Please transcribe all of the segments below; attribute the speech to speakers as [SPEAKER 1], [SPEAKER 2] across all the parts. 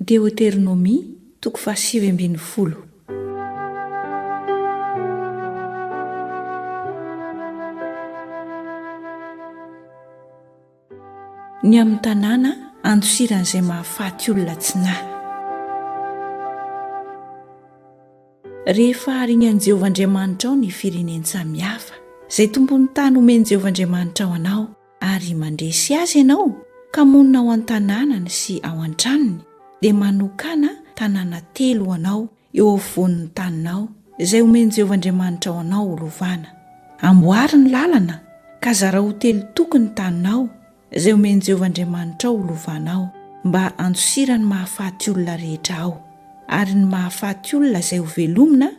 [SPEAKER 1] Deoteronomia 7:10. Ny amin'ny tanàna andosiran'izay mahafaty olona tsinahy. Rehefa haringan'i Jehovah Andriamanitrao ny firenen'i samihafa, izay tompon'ny tany omeny Jehovah Andriamanitrao anao, ary mandresy azy ianao ka monina ao an-tanànany sy ao an-tranony, dia manokana tanàna 3 anao eo afovoan'ny taninao, izay omeny Jehovah Andriamanitrao anao ho lovana. Amboary ny lalana ka zara ho 3 toko ny taninao, izay omeny Jehovah Andriamanitrao ho lovanao, mba andosirany mahafaty olona rehetra ao. Ary ny mahafaty olona izay ho velomina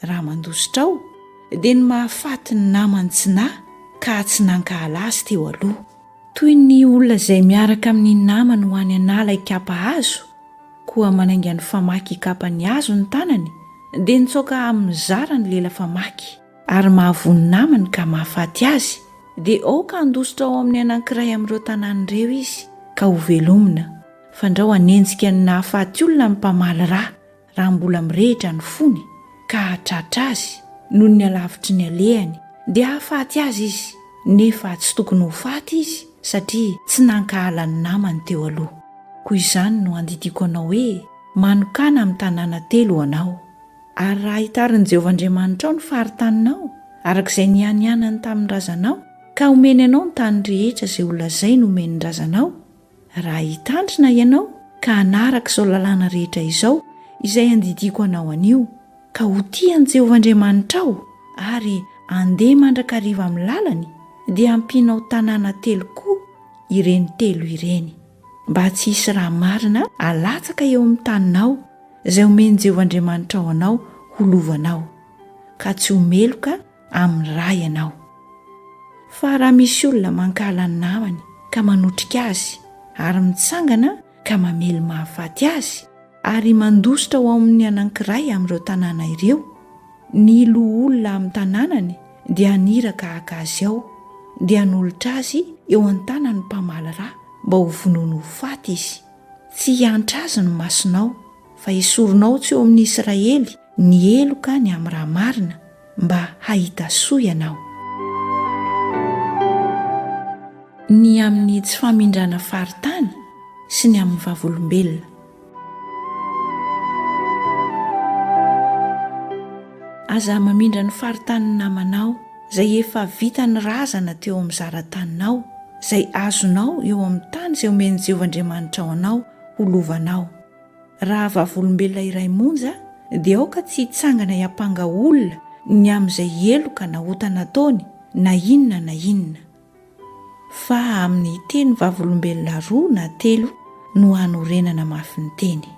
[SPEAKER 1] raha mandositra ao, dia ny mahafaty ny namany tsinahy ka tsy nankahala azy teo aloha. Toy ny olona izay miaraka amin'ny namany ho any anala ikapa hazo, koa manainga ny famaky ikapany hazo ny tanany, dia nitsoaka amin'ny zara ny lela famaky, ary mahavony namany ka mahafaty azy, dia aoka andositra ao amin'ny anankiray amin'ireo tanàn'ireo izy ka ho velomina. Fandrao anenjika ny nahafaty olona amin'ny mpamaly raha mbola mirehitra ny fony ka hatratra azy noho ny alavitry ny alehany, dia hahafaty azy izy, nefa tsy tokony ho faty izy satria tsy nankahala ny namany teo aloha. Koa izany no andidiko anao hoe manokana amin'ny tanàna 3 anao, ary raha hitarin'i Jehovah Andriamanitrao ny faritaninao arak'izay nianianany tamin'ny razanao, ka omeny ianao ny tany rehetra izay olazainy omeny ny razanao, raha hitandrina ianao ka hanaraka izao lalàna rehetra izao izay andidiko anao anio, ka ho tian'i Jehovah Andriamanitrao ary andeha mandrakariva amin'ny lalany, dia ampinao tanàna 3 koa ireny 3 ireny, mba tsy hisy raha marina alatsaka eo amin'ny taninao izay omeny Jehovah Andriamanitrao anao ho lovanao, ka tsy ho meloka amin'ny raha ianao. Fa raha misy olona mankahala ny namany ka manotrika azy, ary mitsangana ka mamely mahafaty azy, ary mandositra ao amin'ny anankiray amin'ireo tanàna ireo, ny lo olona amin'ny tanànany dia aniraka haka azy ao, dia hanolotra azy eo an-tanany mpamaly raha mba ho vonoiny ho faty izy. Tsy hiantra azy ny masonao, fa hisoronao tsy eo amin'ny Israely ny eloka ny amin'ny raha marina, mba hahita soa ianao. Ny amin'ny tsy famindrana faritany sy ny amin'ny vavolombelona. Aza mamindra ny faritany namanao izay efa vita ny razana teo amin'ny zarataninao, izay azonao eo amin'ny tany izay omeny Jehovah Andriamanitrao anao ho lovanao. Raha vavolombelona iray monja, dia aoka tsy hitsangana hiampanga olona ny amin'izay eloka na otana taony na inona, fa amin'ny teny vavolombelona 2 na 3 no hanorenana mafy ny teny.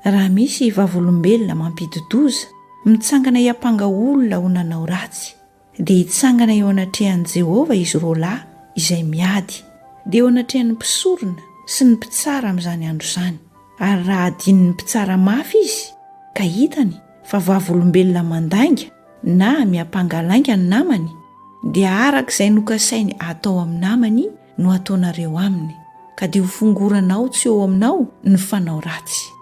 [SPEAKER 1] Raha misy vavolombelona mampidodoza mitsangana hiampanga olona ho nanao ratsy, dia hitsangana eo anatrehan'i Jehovah izy roalahy izay miady, dia eo anatrehan'ny mpisorona sy ny mpitsara amin'izany andro izany. Ary raha adin'ny mpitsara mafy izy ka hitany fa vavolombelona mandainga na miampangalainga ny namany, dia arak'izay nokasainy atao amin'ny namany no ataonareo aminy, ka dia ho fongoranao tsy eo aminao ny fanao ratsy.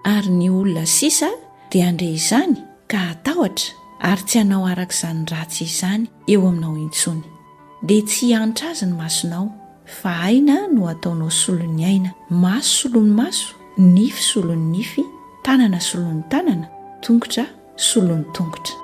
[SPEAKER 1] Ary ny olona sisa dia andre izany ka hatahotra, ary tsy hanao arak'izany ratsy izany eo aminao intsony, dia tsy hiantra azy ny masonao, fa aina no ataonao solon'ny aina, maso solon'ny maso, nify solon'ny nify, tanana solon'ny tanana, tongotra solon'ny tongotra.